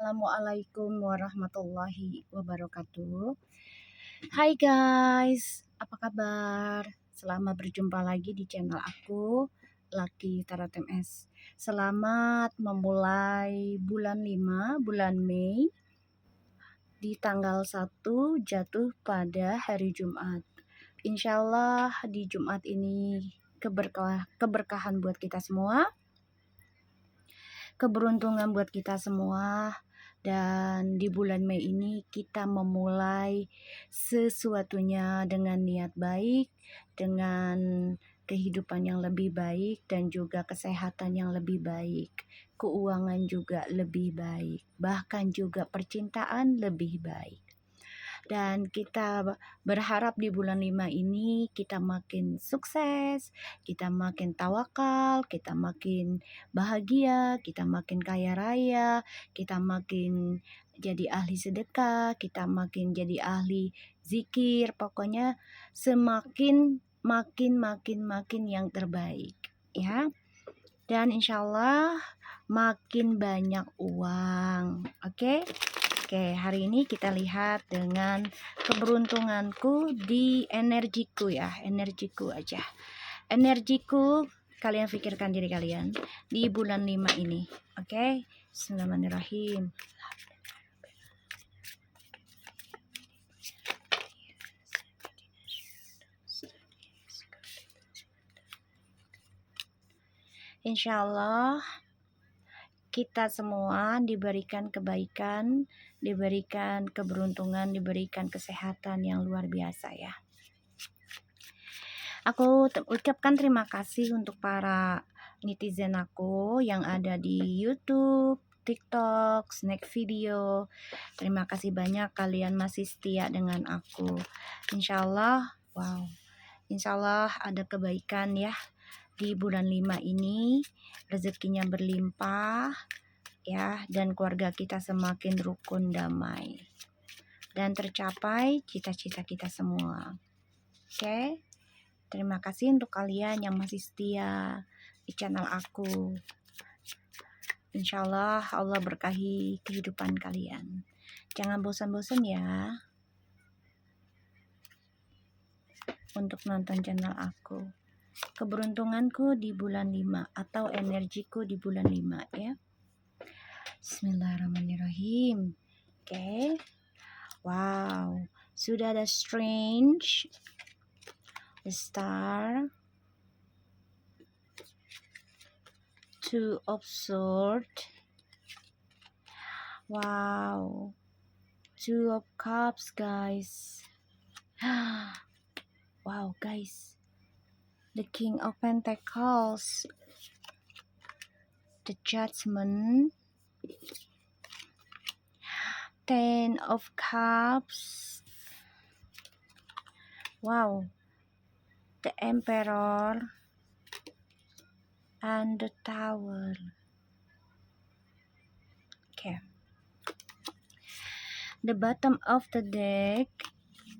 Assalamualaikum warahmatullahi wabarakatuh. Hai guys, apa kabar? Selamat berjumpa lagi di channel aku, Lucky Tarot MS. Selamat memulai bulan 5, bulan Mei, di tanggal 1 jatuh pada hari Jumat. Insya Allah di Jumat ini keberkahan buat kita semua, keberuntungan buat kita semua. Dan di bulan Mei ini kita memulai sesuatunya dengan niat baik, dengan kehidupan yang lebih baik, dan juga kesehatan yang lebih baik, keuangan juga lebih baik, bahkan juga percintaan lebih baik. Dan kita berharap di bulan 5 ini kita makin sukses, kita makin tawakal, kita makin bahagia, kita makin kaya raya, kita makin jadi ahli sedekah, kita makin jadi ahli zikir, pokoknya semakin makin yang terbaik ya. Dan insya Allah makin banyak uang. Oke, hari ini kita lihat dengan keberuntunganku di energiku ya, energiku aja. Energiku, kalian pikirkan diri kalian di bulan 5 ini. Oke, Bismillahirrahmanirrahim. Insya Allah kita semua diberikan kebaikan, diberikan keberuntungan, diberikan kesehatan yang luar biasa ya. Aku ucapkan terima kasih untuk para netizen aku yang ada di YouTube, TikTok, Snack Video. Terima kasih banyak, kalian masih setia dengan aku. Insya Allah, wow, insya Allah ada kebaikan ya. Di bulan 5 ini rezekinya berlimpah ya, dan keluarga kita semakin rukun damai dan tercapai cita-cita kita semua. Oke, terima kasih untuk kalian yang masih setia di channel aku. Insya Allah Allah berkahi kehidupan kalian. Jangan bosan-bosan ya untuk nonton channel aku. Keberuntunganku di bulan 5 atau energiku di bulan 5 ya. Bismillahirrahmanirrahim. Oke. Wow, sudah ada strange, the star, two of swords. Wow, two of cups guys. Wow guys, the king of pentacles, the judgment, ten of cups. Wow, the emperor and the tower. Okay, the bottom of the deck,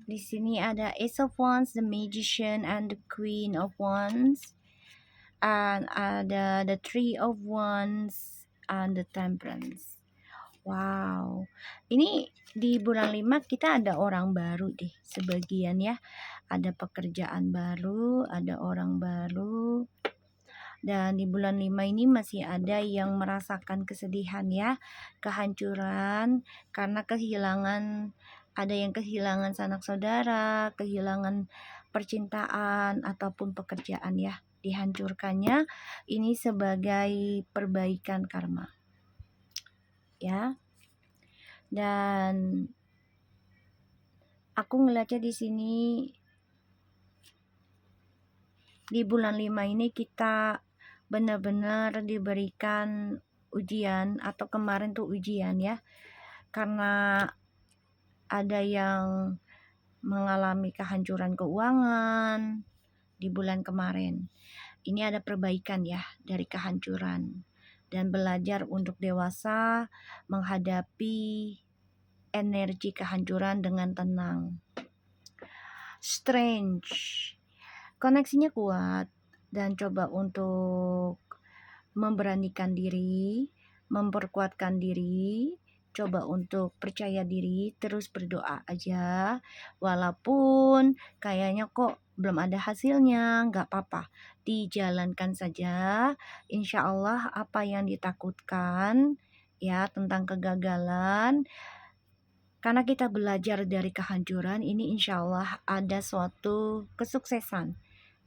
di sini ada Ace of Wands, the Magician, and the Queen of Wands, and ada the Three of Wands and the Temperance. Wow, ini di bulan 5 kita ada orang baru deh sebagian ya, ada pekerjaan baru, ada orang baru. Dan di bulan 5 ini masih ada yang merasakan kesedihan ya, kehancuran karena kehilangan, ada yang kehilangan sanak saudara, kehilangan percintaan ataupun pekerjaan ya, dihancurkannya ini sebagai perbaikan karma ya. Dan aku ngeliatnya di sini di bulan 5 ini kita benar-benar diberikan ujian, atau kemarin tuh ujian ya, karena ada yang mengalami kehancuran keuangan di bulan kemarin. Ini ada perbaikan ya dari kehancuran dan belajar untuk dewasa menghadapi energi kehancuran dengan tenang. Strange, koneksinya kuat dan coba untuk memberanikan diri, memperkuatkan diri, coba untuk percaya diri, terus berdoa aja. Walaupun kayaknya kok belum ada hasilnya, nggak apa-apa. Dijalankan saja. Insya Allah apa yang ditakutkan ya tentang kegagalan, karena kita belajar dari kehancuran ini insya Allah ada suatu kesuksesan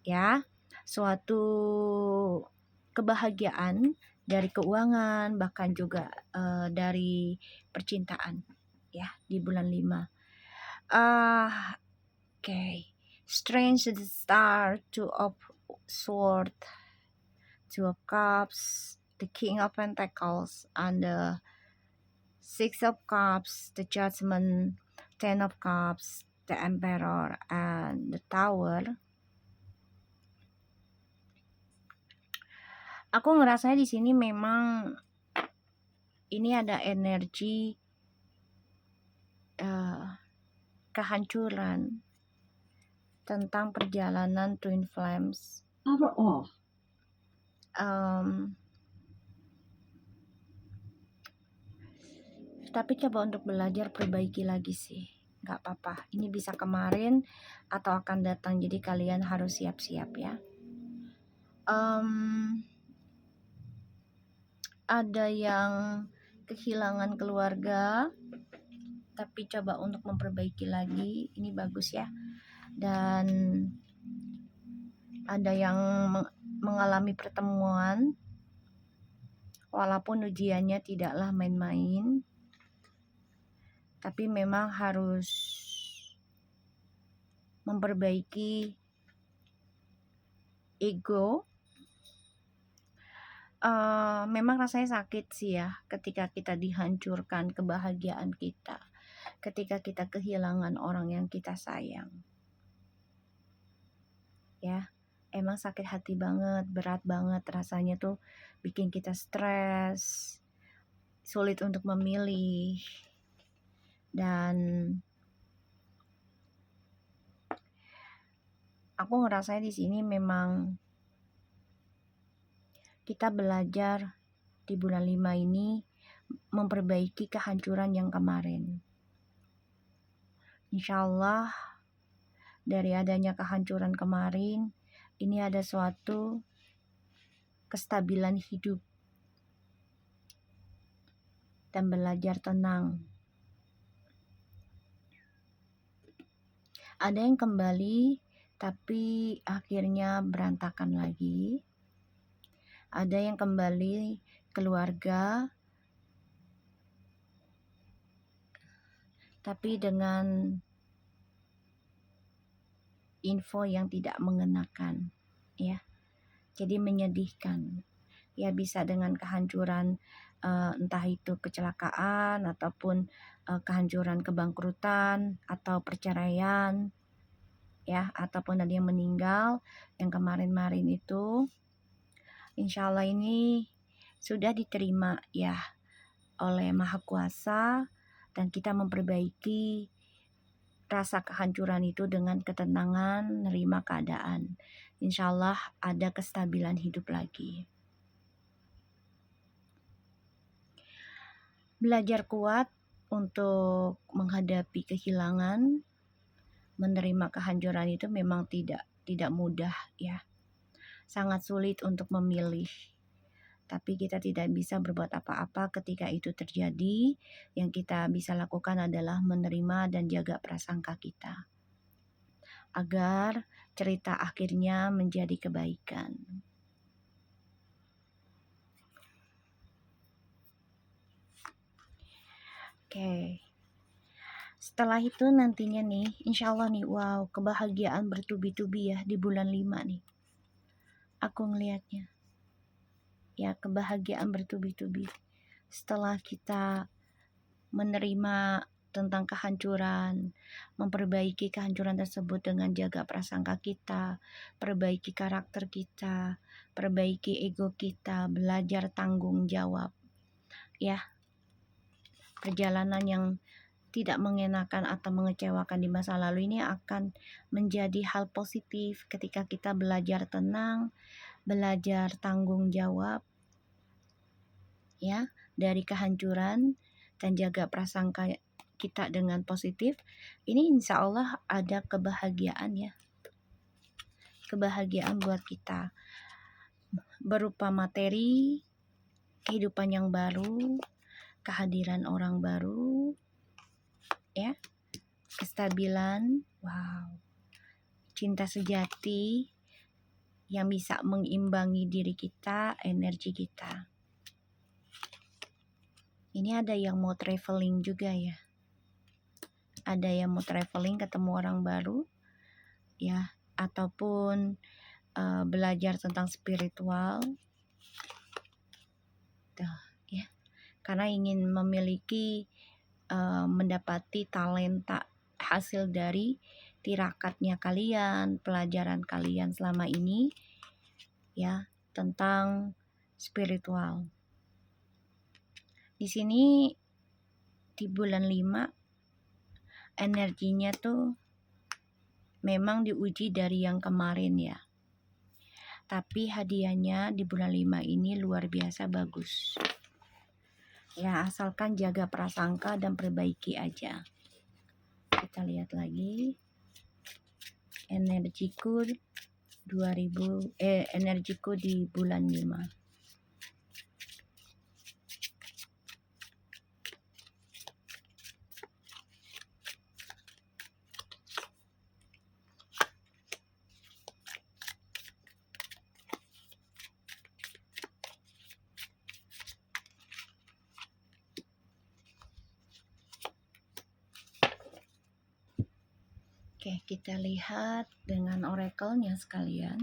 ya, suatu kebahagiaan dari keuangan, bahkan juga dari percintaan ya di bulan 5. Okay. Strange the star, two of sword, two of cups, the king of pentacles, and the six of cups, the judgment, 10 of cups, the emperor, and the tower. Aku ngerasanya di sini memang ini ada energi kehancuran tentang perjalanan Twin Flames. Power off. Tapi coba untuk belajar perbaiki lagi sih, nggak apa-apa. Ini bisa kemarin atau akan datang, jadi kalian harus siap-siap ya. Ada yang kehilangan keluarga, tapi coba untuk memperbaiki lagi, ini bagus ya. Dan ada yang mengalami pertemuan, walaupun ujiannya tidaklah main-main, tapi memang harus memperbaiki ego. Memang rasanya sakit sih ya ketika kita dihancurkan kebahagiaan kita, ketika kita kehilangan orang yang kita sayang ya. Emang sakit hati banget, berat banget rasanya tuh, bikin kita stres, sulit untuk memilih. Dan aku ngerasanya di sini memang kita belajar di bulan 5 ini memperbaiki kehancuran yang kemarin. Insya Allah dari adanya kehancuran kemarin, ini ada suatu kestabilan hidup dan belajar tenang. Ada yang kembali tapi akhirnya berantakan lagi. Ada yang kembali keluarga tapi dengan info yang tidak mengenakan ya. Jadi menyedihkan. Ya bisa dengan kehancuran entah itu kecelakaan ataupun kehancuran kebangkrutan atau perceraian ya, ataupun ada yang meninggal yang kemarin-marin itu. Insya Allah ini sudah diterima ya oleh Maha Kuasa, dan kita memperbaiki rasa kehancuran itu dengan ketenangan, nerima keadaan. Insya Allah ada kestabilan hidup lagi. Belajar kuat untuk menghadapi kehilangan, menerima kehancuran itu memang tidak mudah ya. Sangat sulit untuk memilih. Tapi kita tidak bisa berbuat apa-apa ketika itu terjadi. Yang kita bisa lakukan adalah menerima dan jaga prasangka kita, agar cerita akhirnya menjadi kebaikan. Oke. Setelah itu nantinya nih, insya Allah nih, wow, kebahagiaan bertubi-tubi ya di bulan 5 nih. Aku ngelihatnya. Ya, kebahagiaan bertubi-tubi. Setelah kita menerima tentang kehancuran, memperbaiki kehancuran tersebut dengan jaga prasangka kita, perbaiki karakter kita, perbaiki ego kita, belajar tanggung jawab. Ya, perjalanan yang tidak mengenakan atau mengecewakan di masa lalu ini akan menjadi hal positif ketika kita belajar tenang, belajar tanggung jawab ya dari kehancuran, dan jaga prasangka kita dengan positif, ini insya Allah ada kebahagiaan ya. Kebahagiaan buat kita berupa materi, kehidupan yang baru, kehadiran orang baru, ya, kestabilan, wow, cinta sejati yang bisa mengimbangi diri kita, energi kita. Ini ada yang mau traveling juga ya. Ada yang mau traveling ketemu orang baru ya, ataupun belajar tentang spiritual. Tuh, ya. Karena ingin memiliki mendapati talenta hasil dari tirakatnya kalian, pelajaran kalian selama ini ya tentang spiritual. Di sini di bulan 5 energinya tuh memang diuji dari yang kemarin ya. Tapi hadiahnya di bulan 5 ini luar biasa bagus. Ya, asalkan jaga prasangka dan perbaiki aja. Kita lihat lagi. Energiku energiku di bulan 5. Oke, kita lihat dengan oracle-nya sekalian.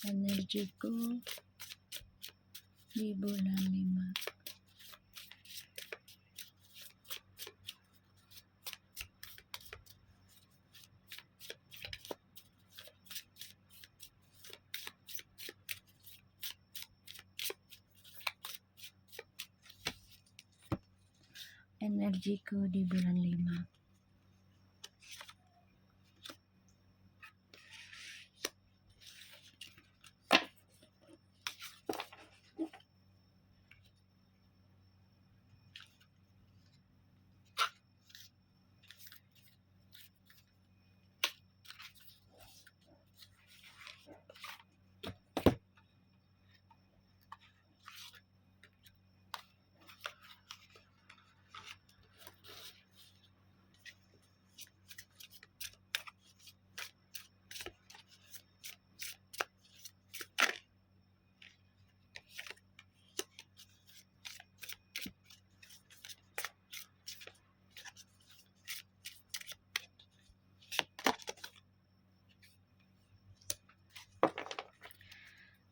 Energiku di bulan 5. Energiku di bulan 5.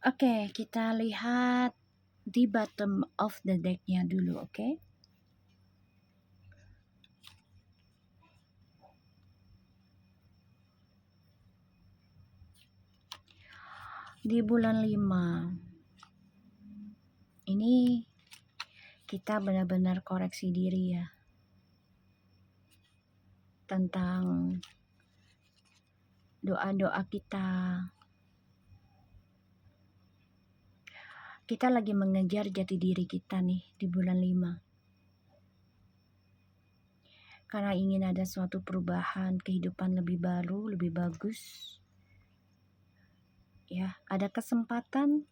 Oke, kita lihat di bottom of the deck-nya dulu, oke? Di bulan 5 ini kita benar-benar koreksi diri ya tentang doa-doa kita. Kita lagi mengejar jati diri kita nih di bulan 5. Karena ingin ada suatu perubahan, kehidupan lebih baru, lebih bagus. Ya, ada kesempatan,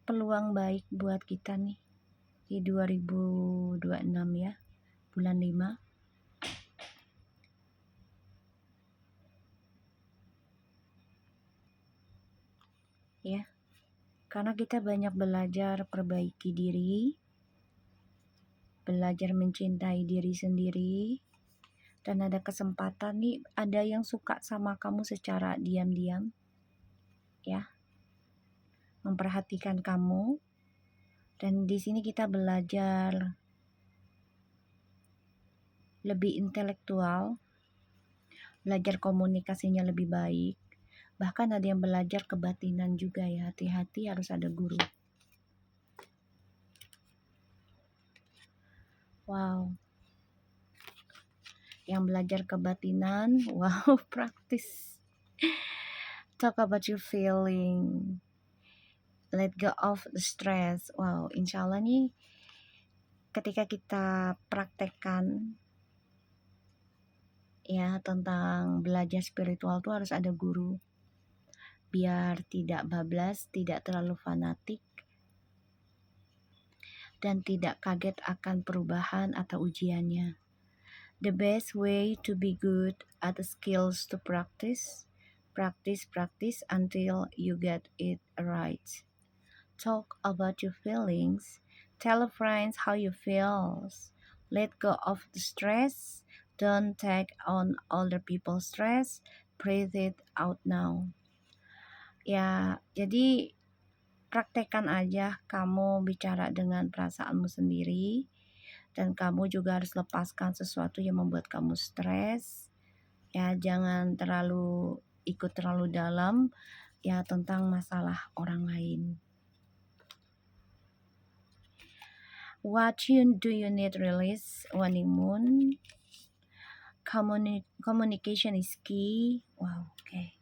peluang baik buat kita nih di 2026 ya, bulan 5. Ya, karena kita banyak belajar perbaiki diri, belajar mencintai diri sendiri, dan ada kesempatan nih, ada yang suka sama kamu secara diam-diam, ya, memperhatikan kamu. Dan di sini kita belajar lebih intelektual, belajar komunikasinya lebih baik. Bahkan ada yang belajar kebatinan juga ya, hati-hati harus ada guru. Wow, yang belajar kebatinan. Wow, praktis. Talk about your feeling. Let go of the stress. Wow, insya Allah nih ketika kita praktekkan ya tentang belajar spiritual tuh harus ada guru. Biar tidak bablas, tidak terlalu fanatik, dan tidak kaget akan perubahan atau ujiannya. The best way to be good at the skills to practice until you get it right. Talk about your feelings. Tell friends how you feel. Let go of the stress. Don't take on other people's stress. Breathe it out now. Ya, jadi praktekkan aja kamu bicara dengan perasaanmu sendiri. Dan kamu juga harus lepaskan sesuatu yang membuat kamu stres. Ya, jangan ikut terlalu dalam ya tentang masalah orang lain. What do you need release waning moon? Communication is key. Wow, okay.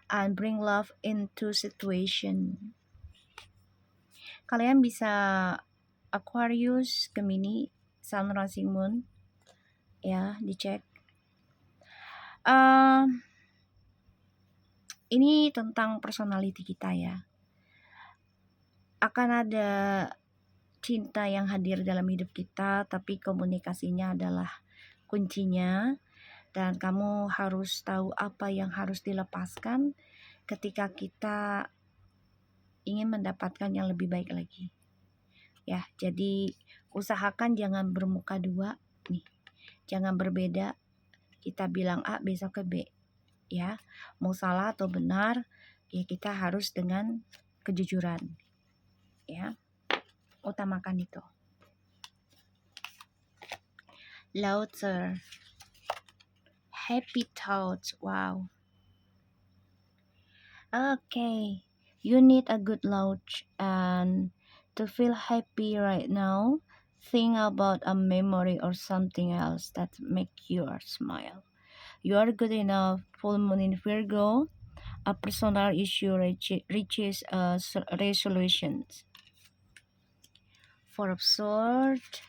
And bring love into situation. Kalian bisa Aquarius, Gemini, Sun, Rising, Moon. Ya, dicek. Ini tentang personality kita ya. Akan ada cinta yang hadir dalam hidup kita, tapi komunikasinya adalah kuncinya. Dan kamu harus tahu apa yang harus dilepaskan ketika kita ingin mendapatkan yang lebih baik lagi. Ya, jadi usahakan jangan bermuka dua nih. Jangan berbeda. Kita bilang A, besok ke B. Ya, mau salah atau benar, ya kita harus dengan kejujuran. Ya, utamakan itu. Louder. Happy thoughts. Wow. Okay, you need a good launch, and to feel happy right now, think about a memory or something else that make you smile. You are good enough. Full moon in Virgo, a personal issue reaches a resolution. Four of Swords.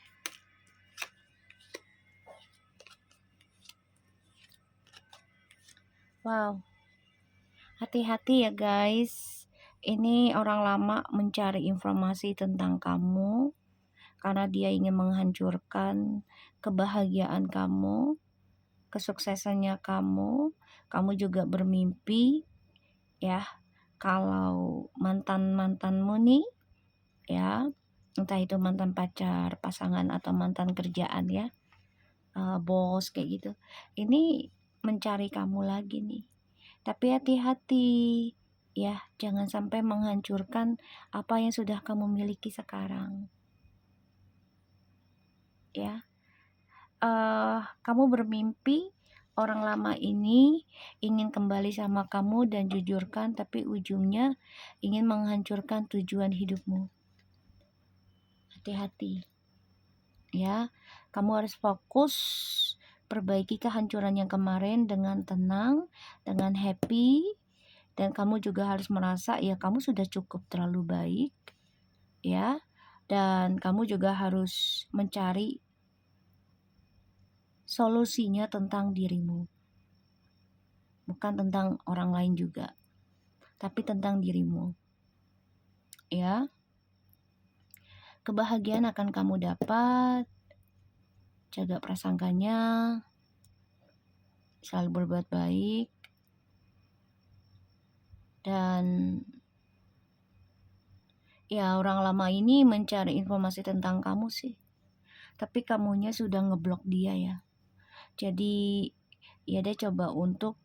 Wow, hati-hati ya guys. Ini orang lama mencari informasi tentang kamu karena dia ingin menghancurkan kebahagiaan kamu, kesuksesannya kamu. Kamu juga bermimpi ya kalau mantanmu nih ya, entah itu mantan pacar, pasangan, atau mantan kerjaan ya, bos kayak gitu, ini mencari kamu lagi nih. Tapi hati-hati ya, jangan sampai menghancurkan apa yang sudah kamu miliki sekarang ya. Kamu bermimpi orang lama ini ingin kembali sama kamu dan jujurkan, tapi ujungnya ingin menghancurkan tujuan hidupmu. Hati-hati ya, kamu harus fokus perbaiki kehancuran yang kemarin dengan tenang, dengan happy, dan kamu juga harus merasa ya kamu sudah cukup terlalu baik ya, dan kamu juga harus mencari solusinya tentang dirimu, bukan tentang orang lain juga, tapi tentang dirimu ya. Kebahagiaan akan kamu dapat. Jaga prasangkanya, selalu berbuat baik, dan ya orang lama ini mencari informasi tentang kamu sih, tapi kamunya sudah ngeblok dia ya. Jadi ya dia coba untuk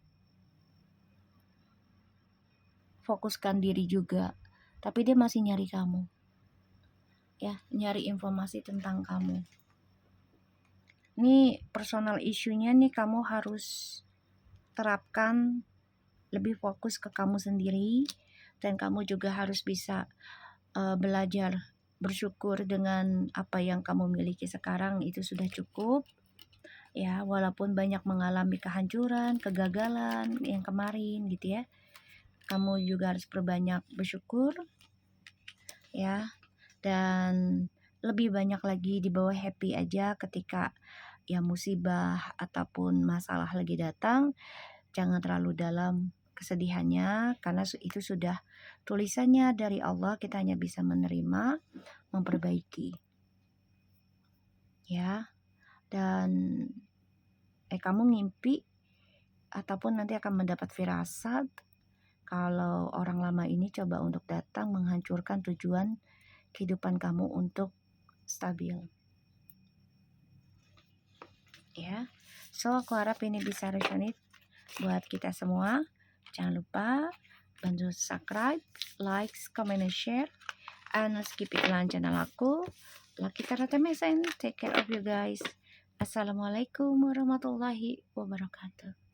fokuskan diri juga, tapi dia masih nyari kamu ya, nyari informasi tentang kamu. Ini personal issue-nya nih kamu harus terapkan, lebih fokus ke kamu sendiri, dan kamu juga harus bisa belajar bersyukur dengan apa yang kamu miliki sekarang itu sudah cukup. Ya, walaupun banyak mengalami kehancuran, kegagalan yang kemarin gitu ya. Kamu juga harus perbanyak bersyukur ya. Dan lebih banyak lagi dibawa happy aja ketika ya musibah ataupun masalah lagi datang. Jangan terlalu dalam kesedihannya karena itu sudah tulisannya dari Allah, kita hanya bisa menerima, memperbaiki. Ya. Dan kamu ngimpi ataupun nanti akan mendapat firasat kalau orang lama ini coba untuk datang menghancurkan tujuan kehidupan kamu untuk stabil. Ya. So, aku harap ini bisa resonate buat kita semua. Jangan lupa bantu subscribe, like, comment, and share. And skip iklan channel aku. Laki Taratemesen. Take care of you guys. Assalamualaikum warahmatullahi wabarakatuh.